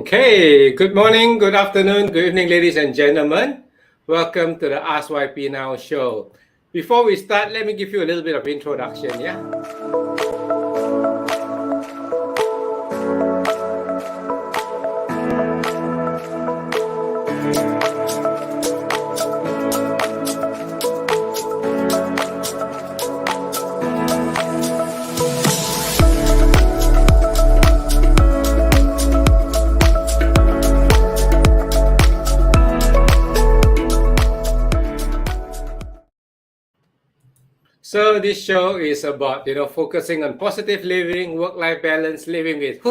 Okay, good morning, good afternoon, good evening, ladies and gentlemen. Welcome to the Ask YP Now show. Before we start, let me give you a little bit of introduction, yeah? So this show is about, focusing on positive living, work-life balance, living with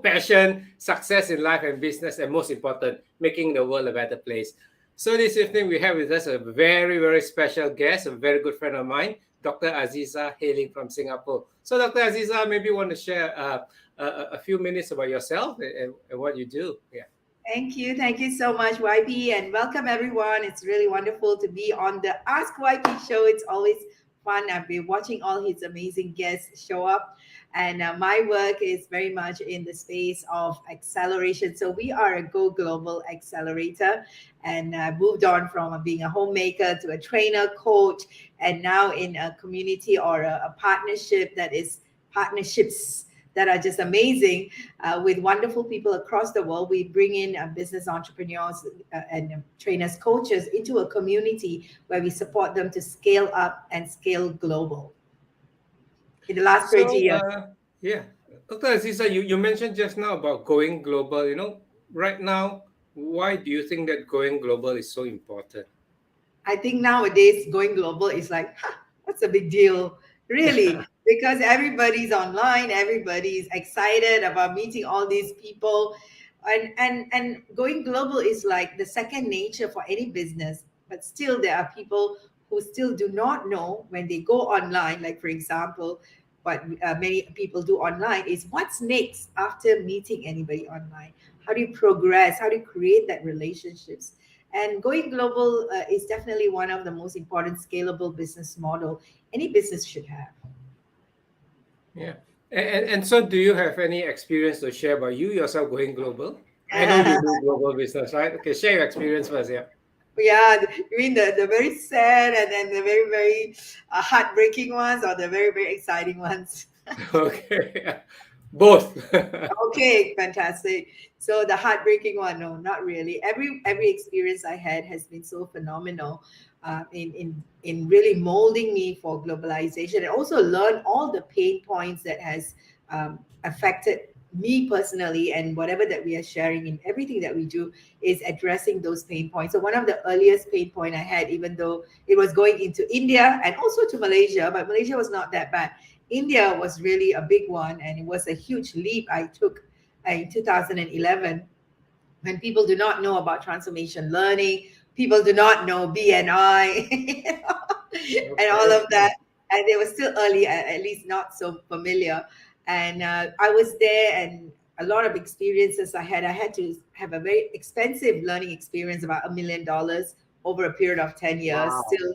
passion, success in life and business, and most important, making the world a better place. So this evening we have with us a very, very special guest, a very good friend of mine, Dr. Azeeza, hailing from Singapore. So Dr. Azeeza, maybe you want to share a few minutes about yourself and what you do. Yeah. Thank you. Thank you so much, YP, and welcome everyone. It's really wonderful to be on the Ask YP show. It's always fun. I've been watching all his amazing guests show up, and my work is very much in the space of acceleration. So we are a GoGlobal accelerator, and moved on from being a homemaker to a trainer, coach, and now in a community or a partnership that is partnerships that are just amazing with wonderful people across the world. We bring in business entrepreneurs and trainers, coaches into a community where we support them to scale up and scale global. In the last 30 years. Yeah. Dr. Azeeza, you mentioned just now about going global. Right now, why do you think that going global is so important? I think nowadays going global is like, what's a big deal? Really, because everybody's online, everybody's excited about meeting all these people. And going global is like the second nature for any business. But still, there are people who still do not know when they go online. Like, for example, what many people do online is what's next after meeting anybody online? How do you progress? How do you create that relationships? And going global is definitely one of the most important scalable business model any business should have. Yeah. And so do you have any experience to share about you yourself going global? I know you do global business, right? Okay, share your experience first, yeah. Yeah, you mean the very sad and then the very, very heartbreaking ones or the very, very exciting ones? Okay. Both. Okay, fantastic. So the heartbreaking one, no, not really. Every experience I had has been so phenomenal in really molding me for globalization, and also learn all the pain points that has affected me personally, and whatever that we are sharing in everything that we do is addressing those pain points. So one of the earliest pain point I had, even though it was going into India and also to Malaysia, but Malaysia was not that bad. India was really a big one, and it was a huge leap I took in 2011 when people do not know about transformation learning, people do not know BNI, and all of that. And they were still early, at least not so familiar. And I was there, and a lot of experiences I had to have a very expensive learning experience, about $1 million over a period of 10 years. Wow. Still,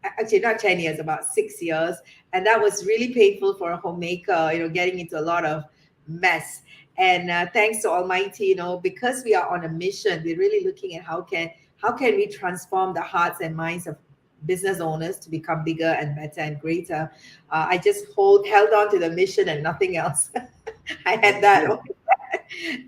actually not 10 years, about 6 years. And that was really painful for a homemaker, getting into a lot of mess. And thanks to Almighty, because we are on a mission, we're really looking at how can we transform the hearts and minds of business owners to become bigger and better and greater. I just held on to the mission and nothing else. I had that.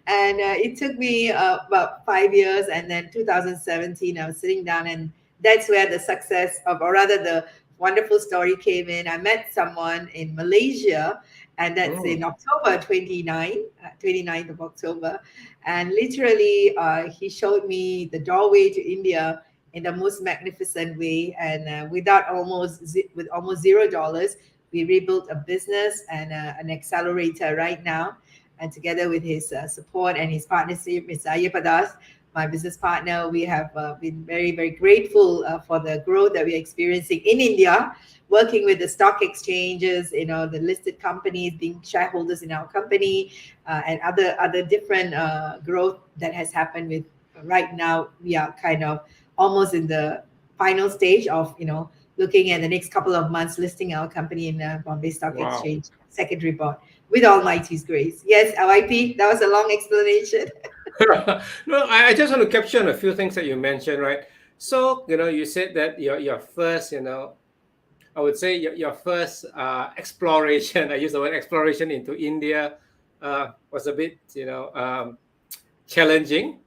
And it took me about 5 years. And then 2017, I was sitting down, and that's where the success of, or rather the wonderful story came in. I met someone in Malaysia, and that's in October 29th of October. And literally, he showed me the doorway to India in the most magnificent way. And with almost $0, we rebuilt a business and an accelerator right now. And together with his support and his partnership, Mr. Ayapadas, my business partner, we have been very, very grateful for the growth that we're experiencing in India, working with the stock exchanges, the listed companies, being shareholders in our company, and other different growth that has happened with. Right now, we are kind of almost in the final stage of, looking at the next couple of months listing our company in Bombay Stock Exchange secondary board. with Almighty's grace. Yes, LIP, that was a long explanation. No, I just want to capture on a few things that you mentioned, right? So, you said that your first, I would say your first exploration, I use the word exploration into India, was a bit, challenging.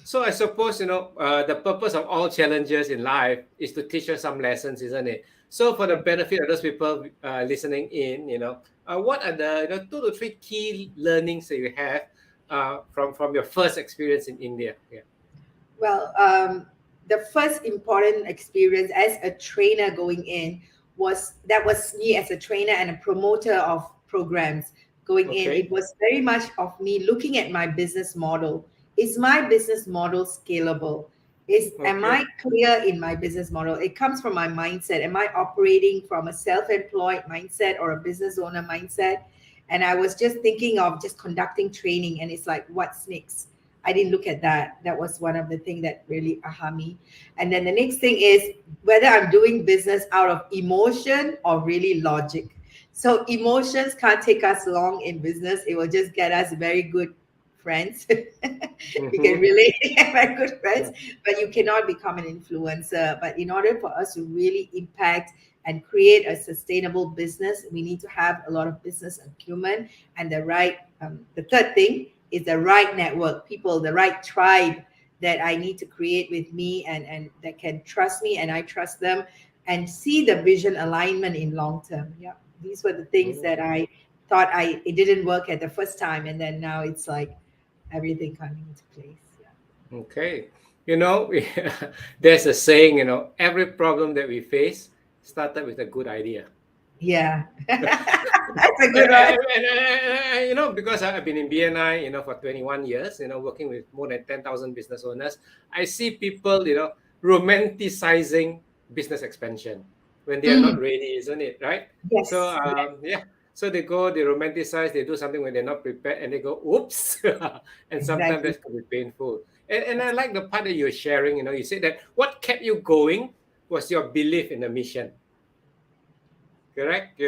So I suppose, the purpose of all challenges in life is to teach us some lessons, isn't it? So for the benefit of those people listening in, what are the 2 to 3 key learnings that you have from your first experience in India? Yeah. Well, the first important experience as a trainer going in was me as a trainer and a promoter of programs going in. Okay. It was very much of me looking at my business model. Is my business model scalable? Am Okay. I clear in my business model? It comes from my mindset. Am I operating from a self-employed mindset or a business owner mindset? And I was just thinking of just conducting training, and it's like, what's next? I didn't look at that. That was one of the things that really aha me. And then the next thing is whether I'm doing business out of emotion or really logic. So emotions can't take us long in business. It will just get us very good friends. You can Mm-hmm. relate, very good friends, Yeah. but you cannot become an influencer. But in order for us to really impact and create a sustainable business, we need to have a lot of business acumen and the right. The third thing is the right network, people, the right tribe that I need to create with me and that can trust me and I trust them and see the vision alignment in long term. Yeah. These were the things Mm. that I thought it didn't work at the first time. And then now it's like everything coming into place. Yeah. Okay. You know, there's a saying, every problem that we face started with a good idea. Yeah. That's a And, good one. because I've been in BNI, for 21 years, working with more than 10,000 business owners, I see people, romanticizing business expansion when they are not Mm, ready, isn't it? Right? So, yes. Yes. yeah. So they go, they romanticize, they do something when they're not prepared, and they go, oops. And sometimes Exactly. that could be painful. And I like the part that you're sharing, you said that what kept you going was your belief in the mission. Correct,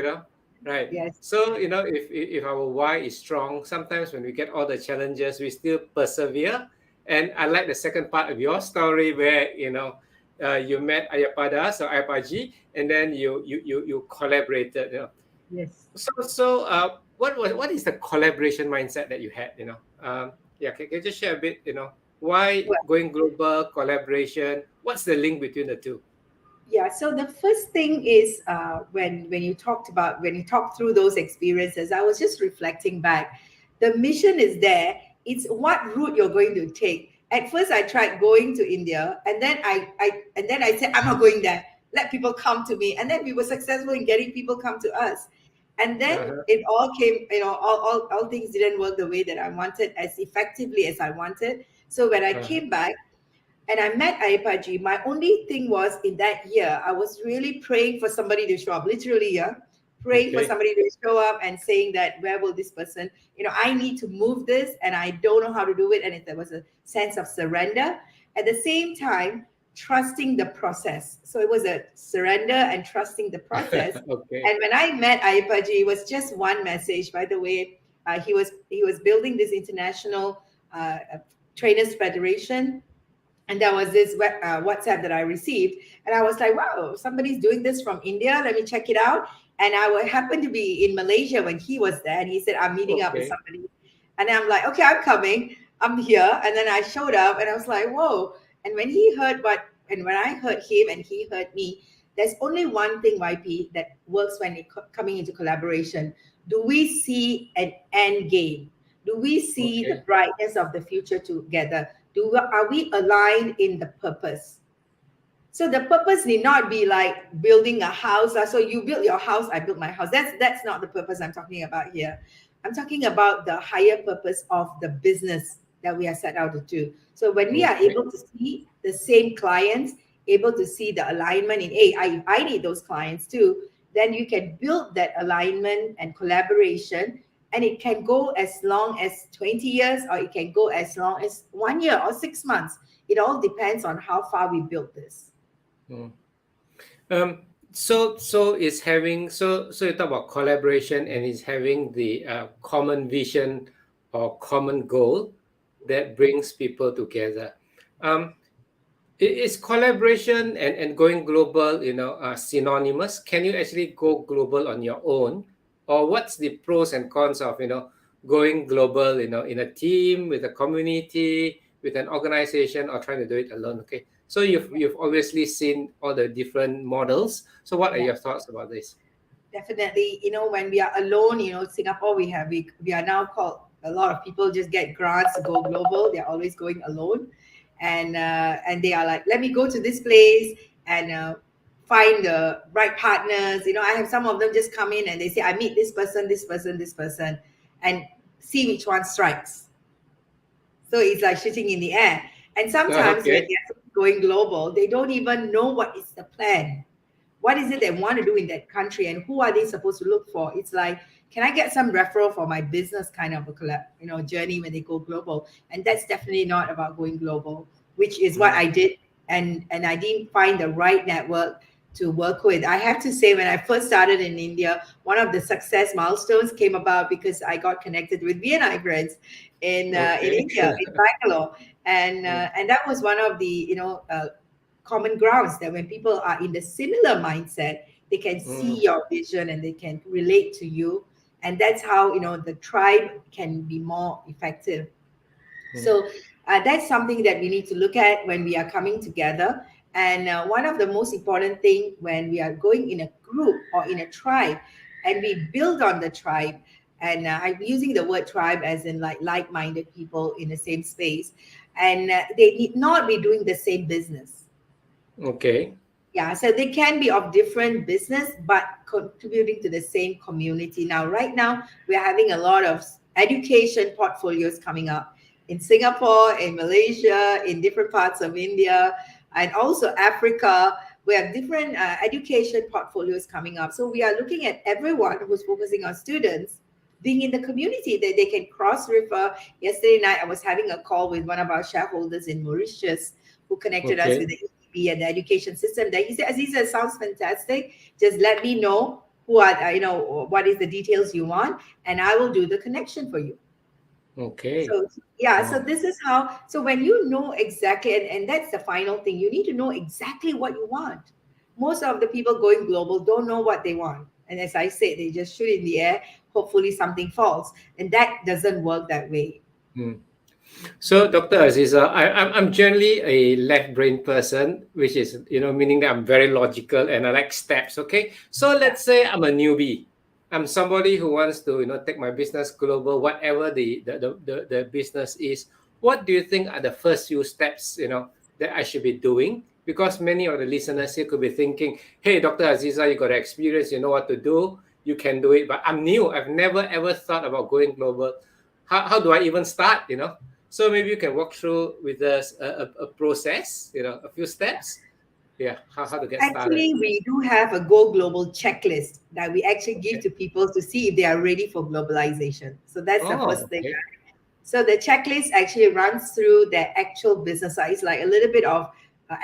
right. Yes. So if our why is strong, sometimes when we get all the challenges we still persevere. And I like the second part of your story where you met Ayapada, so Ayapaji, and then you collaborated. Yes. So what is the collaboration mindset that you had? Yeah, can you just share a bit, why going global, collaboration, what's the link between the two? Yeah, so the first thing is when you talked through those experiences, I was just reflecting back. The mission is there. It's what route you're going to take. At first, I tried going to India, and then I said I'm not going there. Let people come to me, and then we were successful in getting people come to us. And then Uh-huh, it all came, all things didn't work the way that I wanted, as effectively as I wanted. So when I uh-huh. came back, and I met Ayapaji. My only thing was in that year, I was really praying for somebody to show up, literally, yeah, praying for Okay. somebody to show up and saying that, where will this person, I need to move this and I don't know how to do it. And there was a sense of surrender. At the same time, trusting the process. So it was a surrender and trusting the process. Okay. And when I met Ayapaji, it was just one message. By the way, he was building this international trainers federation, and there was this WhatsApp that I received, and I was like, "Wow, somebody's doing this from India. Let me check it out." And happened to be in Malaysia when he was there, and he said, "I'm meeting up with Okay. somebody," and I'm like, "Okay, I'm coming. I'm here." And then I showed up, and I was like, "Whoa!" And when I heard him and he heard me, there's only one thing, YP, that works when coming into collaboration. Do we see an end game? Do we see the Okay. brightness of the future together? Are we aligned in the purpose? So the purpose need not be like building a house. So you build your house, I build my house. That's not the purpose I'm talking about here. I'm talking about the higher purpose of the business that we are set out to do. So when we are Okay. able to see the same clients, able to see the alignment in, hey, I need those clients too, then you can build that alignment and collaboration, and it can go as long as 20 years or it can go as long as 1 year or 6 months. It all depends on how far we build this. Mm. Um, So it's having so you talk about collaboration and it's having the common vision or common goal that brings people together. Um, is collaboration and going global, synonymous? Can you actually go global on your own, or what's the pros and cons of going global, in a team, with a community, with an organization, or trying to do it alone? Okay, so you've obviously seen all the different models. So what are Yeah. your thoughts about this? Definitely, when we are alone, Singapore, we are now called, a lot of people just get grants to go global. They're always going alone, and they are like, let me go to this place and find the right partners. I have some of them just come in and they say, I meet this person, this person, this person, and see which one strikes. So it's like shooting in the air. And sometimes when Okay. they're going global, they don't even know what is the plan. What is it they want to do in that country, and who are they supposed to look for? It's like, can I get some referral for my business kind of a journey when they go global? And that's definitely not about going global, which is what Mm. I did. And I didn't find the right network to work with. I have to say, when I first started in India, one of the success milestones came about because I got connected with BNI friends in Okay. India, in Bangalore, and Mm. that was one of the common grounds, that when people are in the similar mindset, they can see Mm. your vision and they can relate to you, and that's how the tribe can be more effective. Mm. So that's something that we need to look at when we are coming together. And one of the most important thing when we are going in a group or in a tribe, and we build on the tribe, and I'm using the word tribe as in like-minded people in the same space, and they need not be doing the same business. Okay. Yeah, so they can be of different business but contributing to the same community. Now, right now, we're having a lot of education portfolios coming up in Singapore, in Malaysia, in different parts of India, and also Africa. We have different education portfolios coming up. So we are looking at everyone who's focusing on students being in the community, that they can cross refer. Yesterday night, I was having a call with one of our shareholders in Mauritius who connected us with Okay. the and the education system there. He said, Aziza, sounds fantastic. Just let me know who are, what is the details you want, and I will do the connection for you. Okay. So, yeah, so Oh. this is how, so when you know exactly, and that's the final thing, you need to know exactly what you want. Most of the people going global don't know what they want. And as I said, they just shoot in the air, hopefully something falls. And that doesn't work that way. Mm. So, Dr. Aziza, I'm generally a left brain person, which is, meaning that I'm very logical and I like steps. Okay. So, Yeah. let's say I'm a newbie. I'm somebody who wants to, take my business global, whatever the business is. What do you think are the first few steps, that I should be doing? Because many of the listeners here could be thinking, hey, Dr. Aziza, you got experience, you know what to do, you can do it. But I'm new. I've never ever thought about going global. How do I even start, So maybe you can walk through with us a process, a few steps. Yeah, how to get started. Actually, we do have a Go Global checklist that we actually give Okay. to people to see if they are ready for globalization. So that's the Oh, first thing. okay. So the checklist actually runs through their actual business. So it's like a little bit of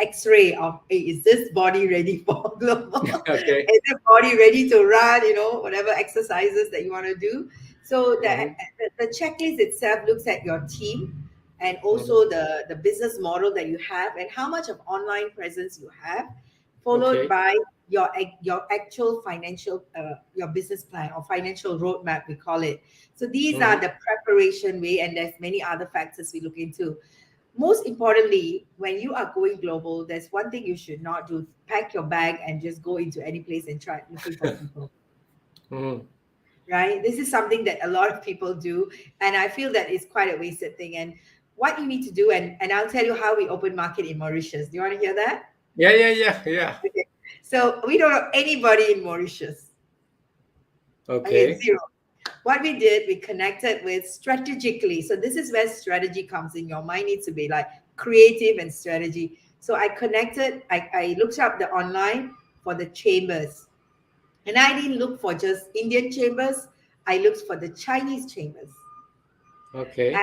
X-ray of, hey, is this body ready for global? Okay. Is the body ready to run? Whatever exercises that you want to do. So Mm-hmm. the checklist itself looks at your team, and Mm-hmm. also the business model that you have and how much of online presence you have, followed Okay. by your actual financial your business plan or financial roadmap, we call it. So these are Mm-hmm. the preparation way, and there's many other factors we look into. Most importantly, when you are going global, there's one thing you should not do: pack your bag and just go into any place and try looking for people. Mm-hmm. Right? This is something that a lot of people do, and I feel that it's quite a wasted thing. And what you need to do, and I'll tell you how we open market in Mauritius. Do you want to hear that? Yeah, yeah, yeah, yeah. Okay. So we don't know anybody in Mauritius. Okay, Okay. zero. What we did, we connected with strategically. So this is where strategy comes in. Your mind needs to be like creative and strategy. So I connected, I looked up the online for the chambers. And I didn't look for just Indian chambers. I looked for the Chinese chambers. Okay.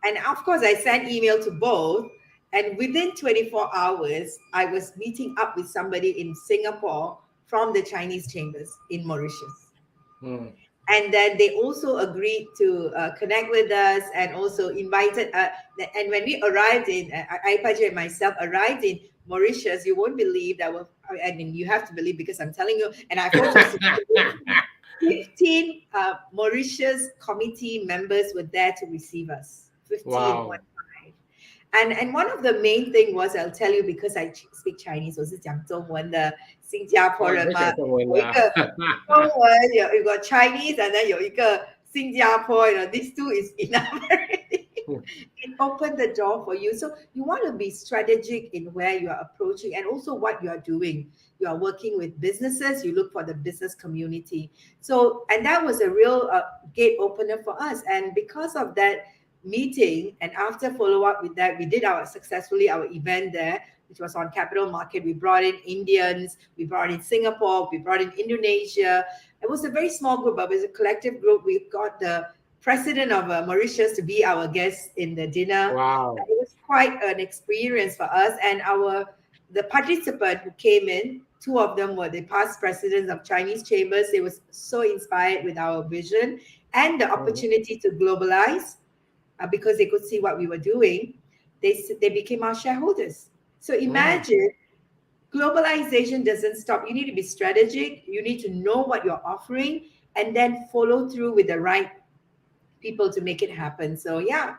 And of course I sent email to both. And within 24 hours, I was meeting up with somebody in Singapore from the Chinese chambers in Mauritius. Mm. And then they also agreed to connect with us and also invited. And when we arrived in, Aipaji and myself arrived in Mauritius, you won't believe that. I mean, you have to believe because I'm telling you. And I photos. 15 Mauritius committee members were there to receive us. 15, Wow. 1-5. And one of the main thing was, I'll tell you, because I speak Chinese, 我是讲中文的新加坡人嘛，有一个中文，you got Chinese, and then 有一个新加坡, these two is enough already. It opened the door for you. So you want to be strategic in where you are approaching and also what you are doing. You are working with businesses, you look for the business community. So, and that was a real gate opener for us. And because of that meeting, and after follow up with that, we did successfully our event there, which was on Capital Market. We brought in Indians, we brought in Singapore, we brought in Indonesia. It was a very small group, but it was a collective group. We got the president of Mauritius to be our guest in the dinner. Wow. And it was quite an experience for us. And the participant who came in, two of them were the past presidents of Chinese chambers. They were so inspired with our vision and the opportunity to globalize because they could see what we were doing. They became our shareholders. So imagine globalization doesn't stop. You need to be strategic. You need to know what you're offering and then follow through with the right people to make it happen. So yeah.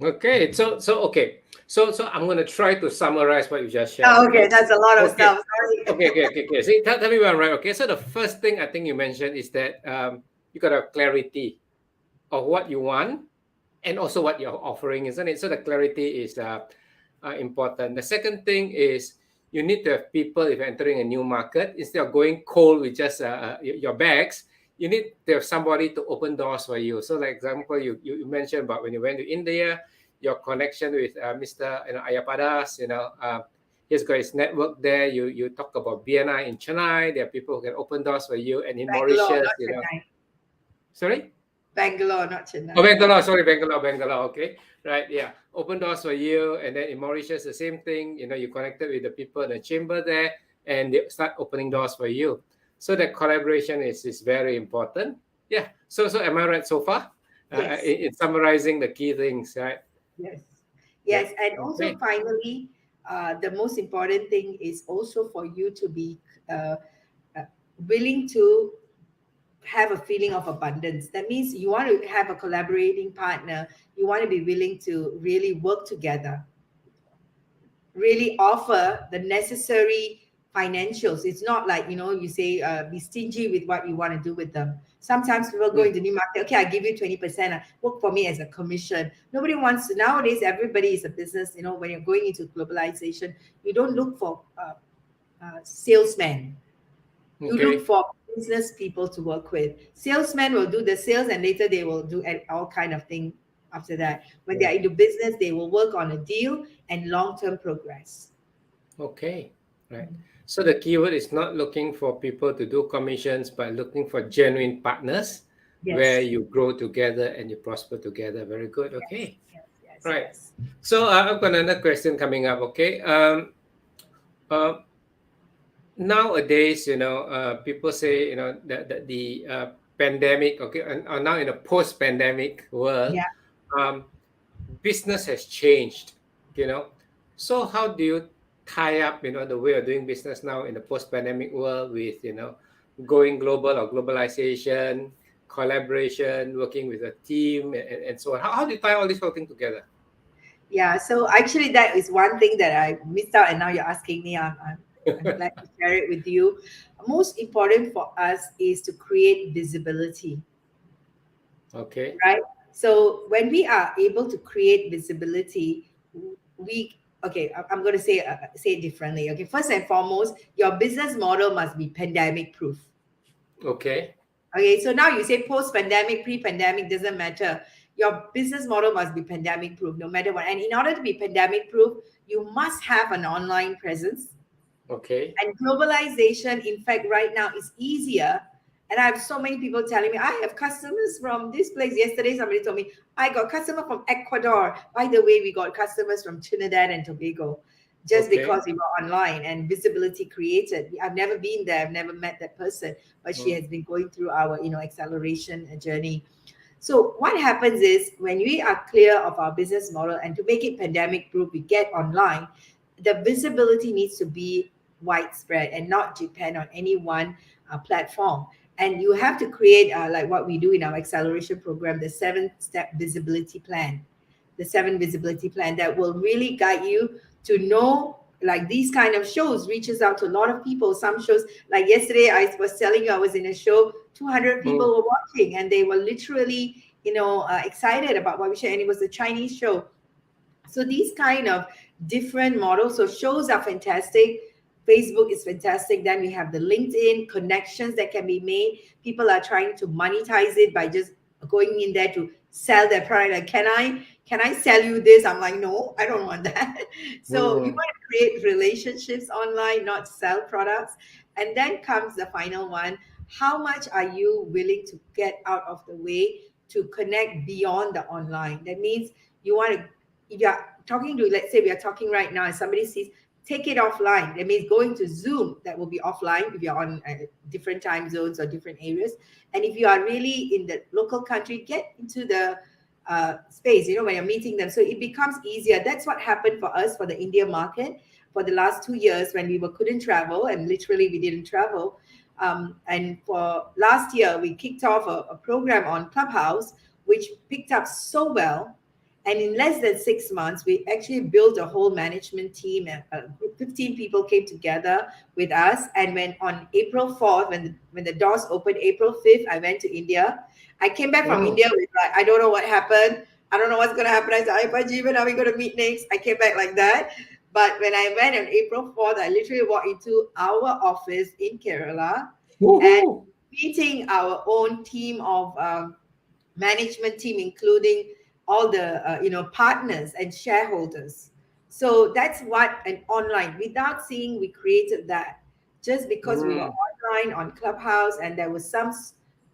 Okay. So I'm going to try to summarize what you just shared. Oh, okay, that's a lot of stuff. Sorry. Okay. See, tell me when I'm right. Okay, so the first thing I think you mentioned is that you got to have clarity of what you want and also what you're offering, isn't it? So the clarity is important. The second thing is you need to have people, if you're entering a new market, instead of going cold with just your bags, you need to have somebody to open doors for you. So, like example, you mentioned about when you went to India, your connection with Mr. Ayapadas, he's got his network there. You talk about BNI in Chennai. There are people who can open doors for you, and in Bangalore, Mauritius, not Sorry. Bangalore, not Chennai. Oh, Bangalore. Sorry, Bangalore. Okay, right. Yeah, open doors for you, and then in Mauritius, the same thing. You connected with the people in the chamber there, and they start opening doors for you. So the collaboration is very important. Yeah. So am I right so far? Yes. It's summarizing the key things, right? Yes. Yeah. And also finally, the most important thing is also for you to be willing to have a feeling of abundance. That means you want to have a collaborating partner. You want to be willing to really work together, really offer the necessary financials. It's not like, you say, be stingy with what you want to do with them. Sometimes people go into new market, okay, I give you 20%, work for me as a commission. Nobody wants to, nowadays, everybody is a business, when you're going into globalization, you don't look for salesmen. You look for business people to work with. Salesmen will do the sales and later they will do all kind of thing after that. When they are into business, they will work on a deal and long-term progress. Okay, right. So the keyword is not looking for people to do commissions, but looking for genuine partners where you grow together and you prosper together. Very good. Okay. Yes, right. Yes. So I've got another question coming up. Okay. Nowadays, people say, that the pandemic, okay, and are now in a post-pandemic world, business has changed, So how do you tie up, the way of doing business now in the post-pandemic world with, going global or globalization, collaboration, working with a team, and so on? How do you tie all these whole thing together? Yeah, so actually that is one thing that I missed out, and now you're asking me. I'm glad to share it with you. Most important for us is to create visibility. Okay. Right? So when we are able to create visibility, I'm going to say it differently. Okay, first and foremost, your business model must be pandemic proof. Okay, so now you say post-pandemic, pre-pandemic, doesn't matter. Your business model must be pandemic proof no matter what. And in order to be pandemic proof, you must have an online presence. Okay. And globalization, in fact, right now is easier. And I have so many people telling me, I have customers from this place. Yesterday, somebody told me, I got customer from Ecuador. By the way, we got customers from Trinidad and Tobago. just Okay. because we were online and visibility created. I've never been there, I've never met that person, but she Mm. has been going through our, acceleration journey. So what happens is when we are clear of our business model and to make it pandemic proof, we get online, the visibility needs to be widespread and not depend on any one platform. And you have to create, like what we do in our acceleration program, the 7-step visibility plan, the 7 visibility plan that will really guide you to know, like these kind of shows reaches out to a lot of people. Some shows, like yesterday I was telling you, I was in a show, 200 people Mm. were watching and they were literally excited about what we share, and it was a Chinese show. So these kind of different models. So shows are fantastic. Facebook is fantastic. Then we have the LinkedIn connections that can be made. People are trying to monetize it by just going in there to sell their product. Like, can I sell you this? I'm like, no, I don't want that. So you Mm. want to create relationships online, not sell products. And then comes the final one. How much are you willing to get out of the way to connect beyond the online? That means you want to, if you're talking to, let's say we are talking right now and somebody sees, take it offline. That means going to Zoom, that will be offline if you're on different time zones or different areas. And if you are really in the local country, get into the space, when you're meeting them. So it becomes easier. That's what happened for us for the India market for the last 2 years when we couldn't travel, and literally we didn't travel. And for last year, we kicked off a program on Clubhouse, which picked up so well. And in less than 6 months, we actually built a whole management team. And 15 people came together with us. And when on April 4th, when the doors opened, April 5th, I went to India. I came back from Mm. India with like, I don't know what happened. I don't know what's going to happen. I said, "Hi, Paji, when are we going to meet next?" I came back like that. But when I went on April 4th, I literally walked into our office in Kerala and Woohoo. meeting our own team of management team, including all the partners and shareholders. So that's what an online, without seeing, we created that just because we were Mm. online on Clubhouse, and there was some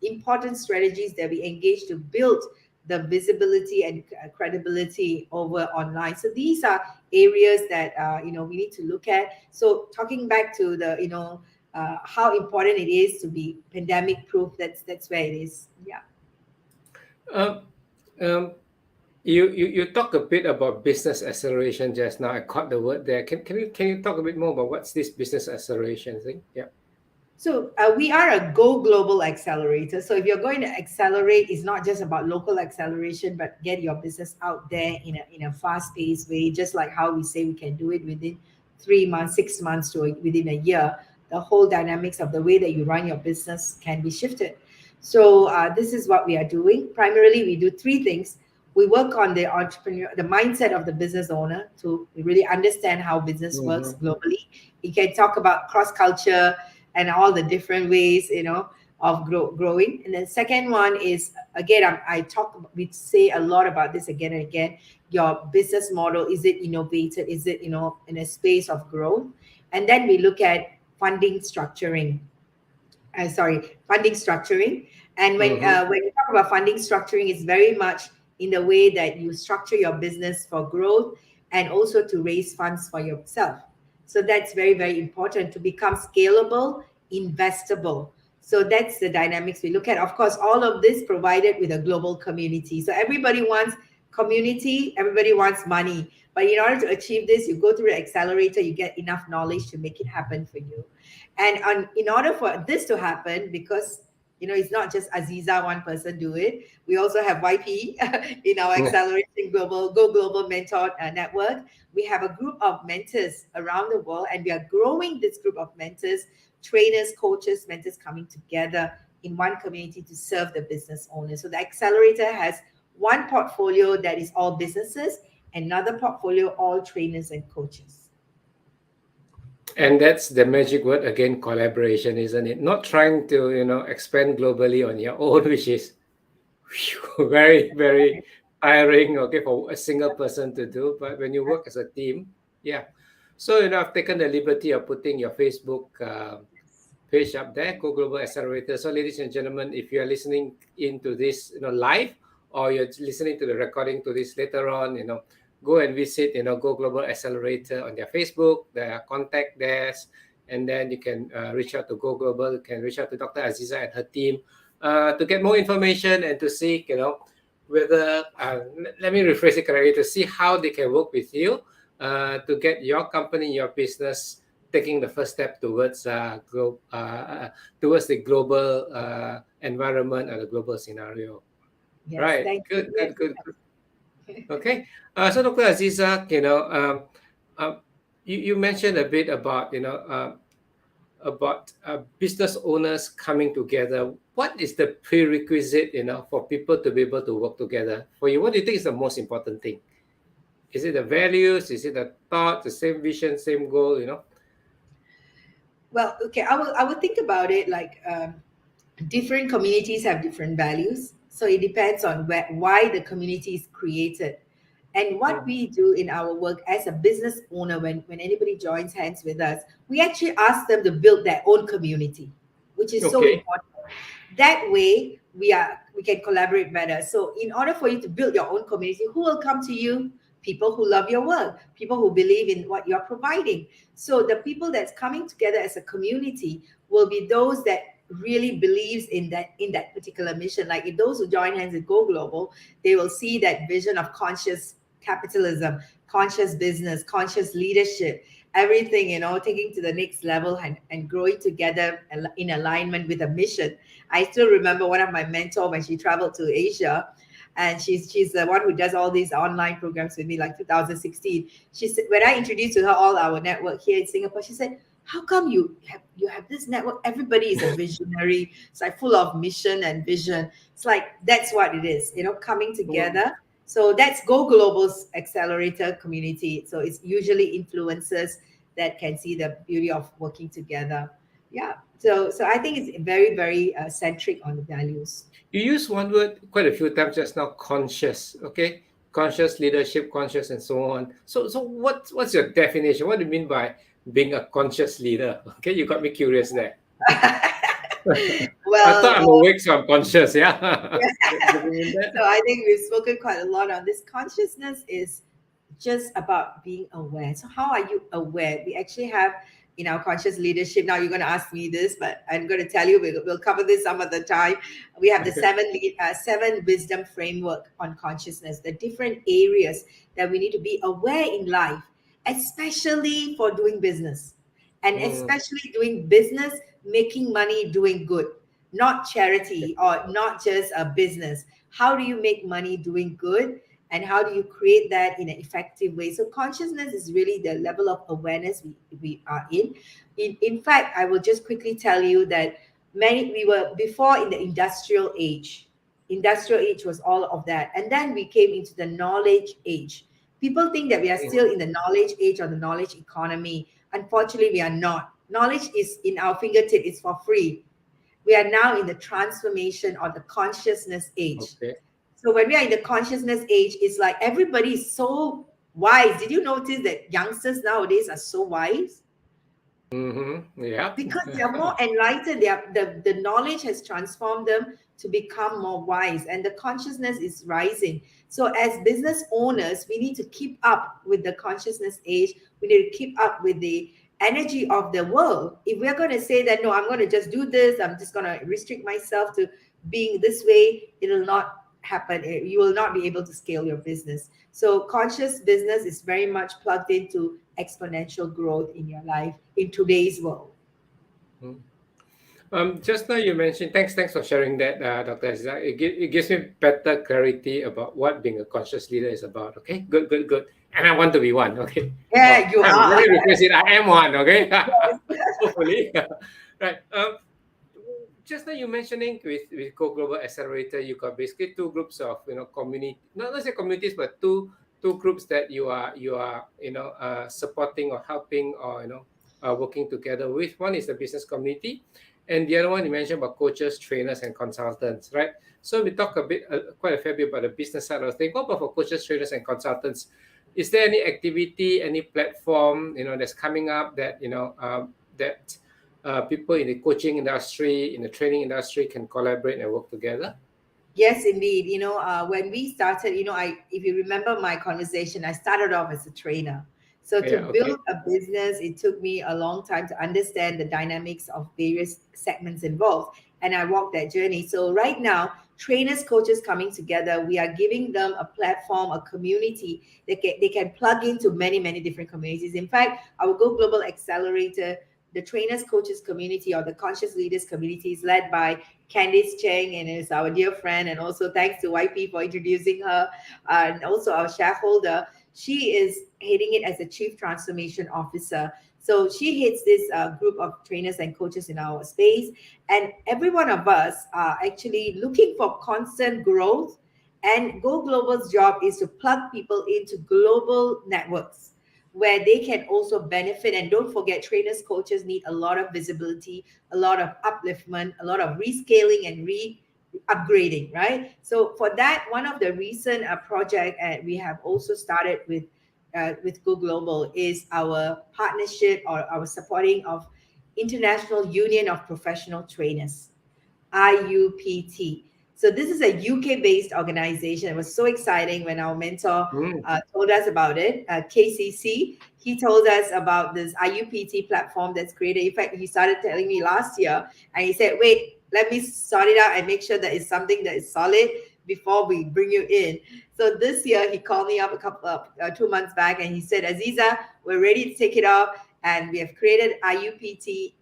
important strategies that we engaged to build the visibility and credibility over online. So these are areas that we need to look at. So talking back to the how important it is to be pandemic proof, that's where it is. Yeah. Um, um, you talk a bit about business acceleration just now. I caught the word there. Can you talk a bit more about what's this business acceleration thing? Yeah. So we are a Go Global accelerator. So if you're going to accelerate, it's not just about local acceleration, but get your business out there in a fast-paced way, just like how we say we can do it within 3 months, 6 months to within a year. The whole dynamics of the way that you run your business can be shifted. So this is what we are doing. Primarily, we do three things. We work on the entrepreneur, the mindset of the business owner to really understand how business works Mm-hmm. globally. We can talk about cross culture and all the different ways of growing. And then second one is, again, we say a lot about this again and again. Your business model, is it innovative? Is it in a space of growth? And then we look at funding structuring. Funding structuring. And Mm-hmm. when you talk about funding structuring, it's very much in the way that you structure your business for growth and also to raise funds for yourself. So that's very, very important to become scalable, investable. So that's the dynamics we look at. Of course, all of this provided with a global community. So everybody wants community, everybody wants money. But in order to achieve this, you go through the accelerator, you get enough knowledge to make it happen for you. And in order for this to happen, because it's not just Azeeza, one person do it. We also have YP in our Accelerating Global Go Global Mentor Network. We have a group of mentors around the world, and we are growing this group of mentors, trainers, coaches, mentors coming together in one community to serve the business owners. So the accelerator has one portfolio that is all businesses, another portfolio all trainers and coaches. And that's the magic word again, collaboration, isn't it? Not trying to, expand globally on your own, which is very, very tiring, okay, for a single person to do. But when you work as a team, yeah. So, I've taken the liberty of putting your Facebook page up there, Go Global Accelerator. So, ladies and gentlemen, if you are listening into this, live, or you're listening to the recording to this later on, go and visit, GoGlobal Accelerator on their Facebook, their contact desk, and then you can reach out to GoGlobal. You can reach out to Dr. Azeeza and her team to get more information and to see, whether, let me rephrase it correctly, to see how they can work with you to get your company, your business taking the first step towards towards the global environment or the global scenario. Yes, Right. thank you. Good, Yes, good, good, good. Okay. So Dr. Azeeza, you mentioned a bit about, business owners coming together. What is the prerequisite, for people to be able to work together? For you, what do you think is the most important thing? Is it the values? Is it the thought, the same vision, same goal? well, okay, I will think about it like different communities have different values, so it depends on why the community is created. And what Mm. we do in our work as a business owner, when anybody joins hands with us, we actually ask them to build their own community, which is so Okay. important. That way we can collaborate better. So in order for you to build your own community, who will come to you? People who love your work, people who believe in what you're providing. So the people that's coming together as a community will be those that really believes in that particular mission. Like if those who join hands and go global, they will see that vision of conscious capitalism, conscious business, conscious leadership, everything, taking to the next level, and growing together in alignment with a mission. I still remember one of my mentors when she traveled to Asia, and she's the one who does all these online programs with me, like 2016. She said, when I introduced to her all our network here in Singapore, she said, how come you have this network? Everybody is a visionary. It's like full of mission and vision. It's like that's what it is, coming Mm. together. So that's Go Global's accelerator community. So it's usually influencers that can see the beauty of working together. Yeah. So I think it's very, very centric on the values. You use one word quite a few times just now, conscious. Okay, conscious leadership, conscious, and so on. So what's your definition? What do you mean by being a conscious leader? Okay, you got me curious there. I thought I'm Well, awake, so I'm conscious. Yeah. Does it mean so that? I think we've spoken quite a lot on this. Consciousness is just about being aware. So how are you aware? We actually have in our conscious leadership. Now you're going to ask me this, but I'm going to tell you we'll cover this some other time. We have the seven wisdom framework on consciousness, the different areas that we need to be aware in life, especially for doing business, and Mm, especially doing business, making money, doing good, not okay. charity or not just a business. How do you make money doing good? And how do you create that in an effective way? So consciousness is really the level of awareness we are in fact, I will just quickly tell you that we were before in the industrial age was all of that, and then we came into the knowledge age. People think that we are Mhm. still in the knowledge age or the knowledge economy. Unfortunately, we are not. Knowledge is in our fingertip. It's for free. We are now in the transformation or the consciousness age. Okay. So when we are in the consciousness age, it's like everybody is so wise. Did you notice that youngsters nowadays are so wise? Yeah. Because they are more enlightened. The knowledge has transformed them to become more wise, and the consciousness is rising. So as business owners, we need to keep up with the consciousness age. We need to keep up with the energy of the world. If we're going to say that no, I'm going to just do this, I'm just going to restrict myself to being this way, it'll not happen. You will not be able to scale your business. So conscious business is very much plugged into exponential growth in your life in today's world. Mm. Just now you mentioned, thanks for sharing that, Dr. Aziza. It gives me better clarity about what being a conscious leader is about. Okay, good, good, good. And I want to be one. Okay. Oh, Yeah, you let are. me rephrase it. I am one. Okay. Yes. Hopefully. Right. Just now you mentioning with Go Global Accelerator, you got basically two groups of community, not say communities, but two groups that you are supporting or helping or working together with. One is the business community, and the other one you mentioned about coaches, trainers, and consultants, right? So we talk a bit, quite a fair bit about the business side of things. What about for coaches, trainers, and consultants? Is there any activity, any platform that's coming up that that people in the coaching industry, in the training industry can collaborate and work together? Yes, indeed. When we started, if you remember my conversation, I started off as a trainer. So to Yeah. build Okay. a business, it took me a long time to understand the dynamics of various segments involved. And I walked that journey. So right now, trainers, coaches coming together, we are giving them a platform, a community. They can plug into many, many different communities. In fact, our Go Global Accelerator, the trainers, coaches community or the conscious leaders community is led by Candice Cheng, and is our dear friend. And also thanks to YP for introducing her, and also our shareholder. She is heading it as a Chief Transformation Officer. So she heads this group of trainers and coaches in our space. And every one of us are actually looking for constant growth. And Go Global's job is to plug people into global networks where they can also benefit. And don't forget, trainers, coaches need a lot of visibility, a lot of upliftment, a lot of rescaling and upgrading, right? So for that, one of the recent project we have also started with Go Global is our partnership or our supporting of International Union of Professional Trainers. IUPT. So this is a UK-based organization. It was so exciting when our mentor Mm. told us about it. KCC. He told us about this IUPT platform that's created. In fact, he started telling me last year, and he said, "Wait, let me sort it out and make sure that it's something that is solid before we bring you in." So this year, he called me up a couple of 2 months back, and he said, "Azeeza, we're ready to take it off, and we have created IUPT."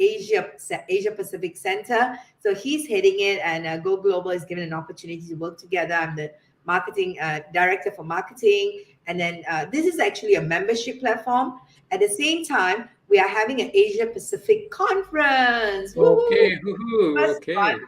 Asia Pacific Center. So he's heading it, and Go Global is given an opportunity to work together. I'm the marketing director for marketing, and then this is actually a membership platform. At the same time, we are having an Asia Pacific conference. Woohoo! Okay. Woohoo. First one, Okay.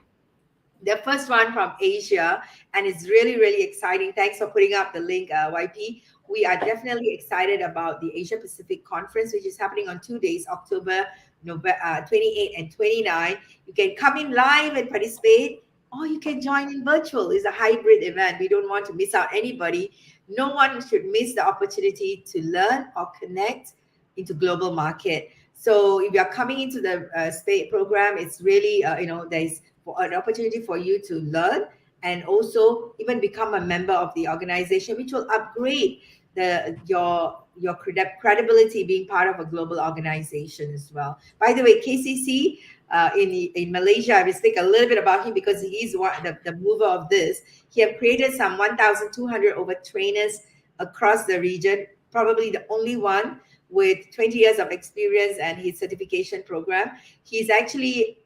the first one from Asia, and it's really, really exciting. Thanks for putting up the link, YP. We are definitely excited about the Asia Pacific Conference, which is happening on 2 days, October 28 and 29. You can come in live and participate, or you can join in virtual. It's a hybrid event. We don't want to miss out anybody. No one should miss the opportunity to learn or connect into global market. So if you are coming into the state program, it's really, there's an opportunity for you to learn and also even become a member of the organization, which will upgrade your credibility being part of a global organization as well. By the way, KCC in Malaysia, I will speak a little bit about him because he's the mover of this. He have created some 1,200 over trainers across the region, probably the only one with 20 years of experience and his certification program. He's actually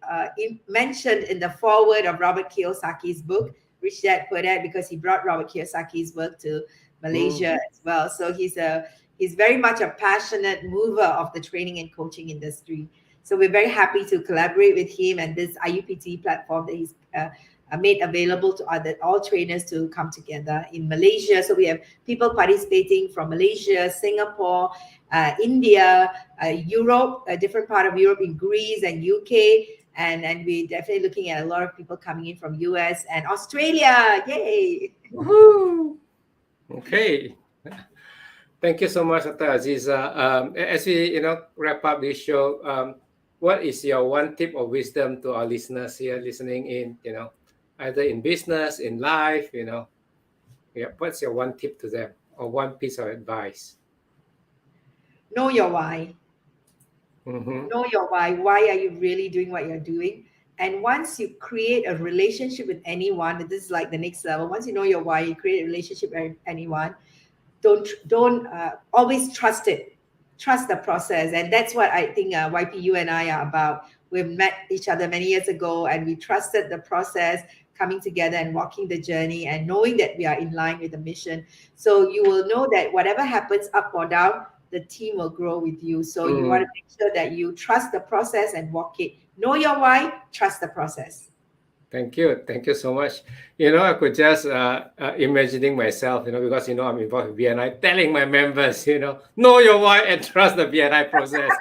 mentioned in the foreword of Robert Kiyosaki's book, Rich Dad Poor Dad, because he brought Robert Kiyosaki's work to Mm. Malaysia as well. So he's very much a passionate mover of the training and coaching industry. So we're very happy to collaborate with him and this IUPT platform that he's made available to all trainers to come together in Malaysia. So we have people participating from Malaysia, Singapore, India, Europe, a different part of Europe in Greece and UK. And we're definitely looking at a lot of people coming in from US and Australia. Yay! Woohoo. Okay. Thank you so much, Dr. Aziza. As we wrap up this show, what is your one tip of wisdom to our listeners here listening in? Either in business, in life. Yeah. What's your one tip to them, or one piece of advice? Know your why. Mm-hmm. Know your why. Why are you really doing what you're doing? And once you create a relationship with anyone, this is like the next level. Once you know your why, you create a relationship with anyone. Don't always trust it. Trust the process, and that's what I think YP, you and I are about. We've met each other many years ago, and we trusted the process, coming together and walking the journey, and knowing that we are in line with the mission. So you will know that whatever happens, up or down, the team will grow with you. So you want to Mm. make sure that you trust the process and walk it. Know your why, trust the process. Thank you. Thank you so much. I could just imagining myself, because, I'm involved in BNI, telling my members, know your why and trust the BNI process.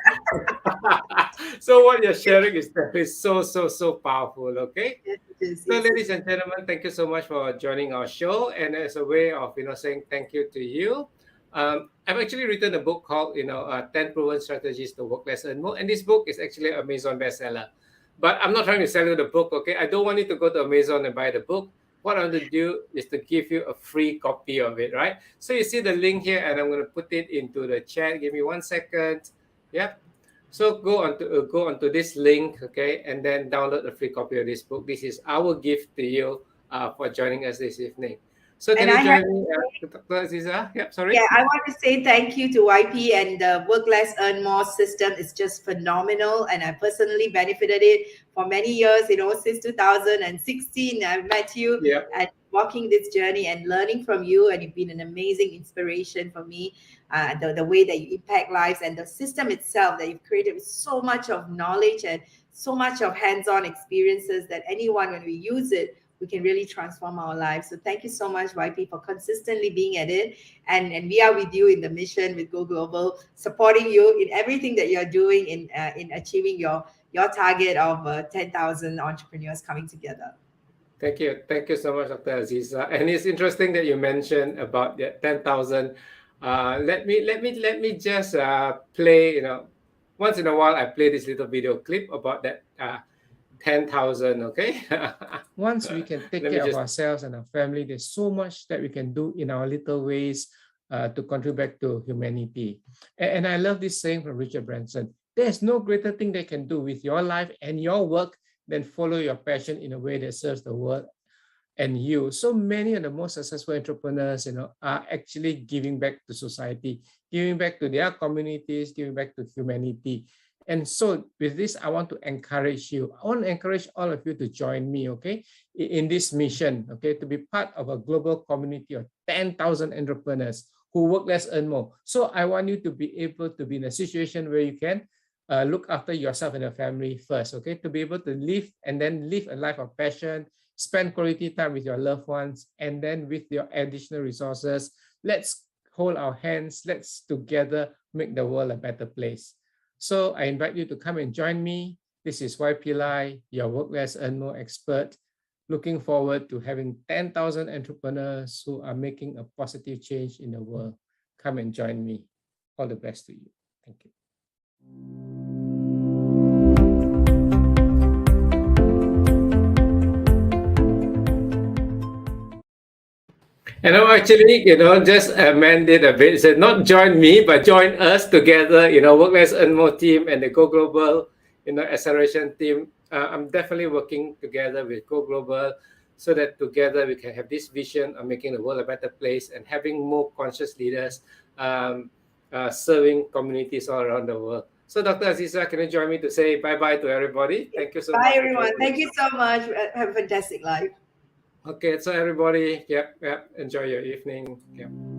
So what you're sharing is definitely so, so, so powerful. Okay. Yes, it is. So, Yes, it ladies is. and gentlemen, thank you so much for joining our show. And as a way of, saying thank you to you, I've actually written a book called, 10 Proven Strategies to Work Less and More. And this book is actually an Amazon bestseller. But I'm not trying to sell you the book, okay? I don't want you to go to Amazon and buy the book. what I'm going to do is to give you a free copy of it, right? So you see the link here, and I'm going to put it into the chat. Give me 1 second. Yep. So go onto this link, okay, and then download a free copy of this book. This is our gift to you for joining us this evening. So can And you I have join me, Dr. Azeeza? Yep, sorry. Yeah, I want to say thank you to YP, and the Work Less Earn More system is just phenomenal. And I personally benefited it for many years, since 2016. I've met you Yep. and walking this journey and learning from you. And you've been an amazing inspiration for me. The way that you impact lives and the system itself that you've created with so much of knowledge and so much of hands-on experiences that anyone, when we use it, we can really transform our lives. So thank you so much, YP, for consistently being at it. And we are with you in the mission with GoGlobal, supporting you in everything that you're doing in achieving your target of 10,000 entrepreneurs coming together. Thank you. Thank you so much, Dr. Azeeza. And it's interesting that you mentioned about the 10,000. Let me just play, once in a while I play this little video clip about that 10,000, okay? Once we can take Let me care of just- ourselves and our family, there's so much that we can do in our little ways to contribute to humanity. And I love this saying from Richard Branson. There's no greater thing they can do with your life and your work than follow your passion in a way that serves the world and you. So many of the most successful entrepreneurs, are actually giving back to society, giving back to their communities, giving back to humanity. And so with this, I want to encourage you. I want to encourage all of you to join me, okay, in this mission, okay, to be part of a global community of 10,000 entrepreneurs who work less, earn more. So I want you to be able to be in a situation where you can look after yourself and your family first, okay, to be able to live and then live a life of passion, spend quality time with your loved ones, and then with your additional resources, let's hold our hands, let's together make the world a better place. So I invite you to come and join me. This is YP Lai, your Work Less, Earn More expert. Looking forward to having 10,000 entrepreneurs who are making a positive change in the world. Come and join me. All the best to you. Thank you. And I'm actually, just amended a bit. Said not join me, but join us together, Work Less Earn More team and the GoGlobal, acceleration team. I'm definitely working together with GoGlobal so that together we can have this vision of making the world a better place and having more conscious leaders serving communities all around the world. So Dr. Azeeza, can you join me to say bye-bye to everybody? Thank you so much. Bye, everyone. Thank you so much. Have a fantastic life. Okay, so everybody, yep, enjoy your evening. Yep.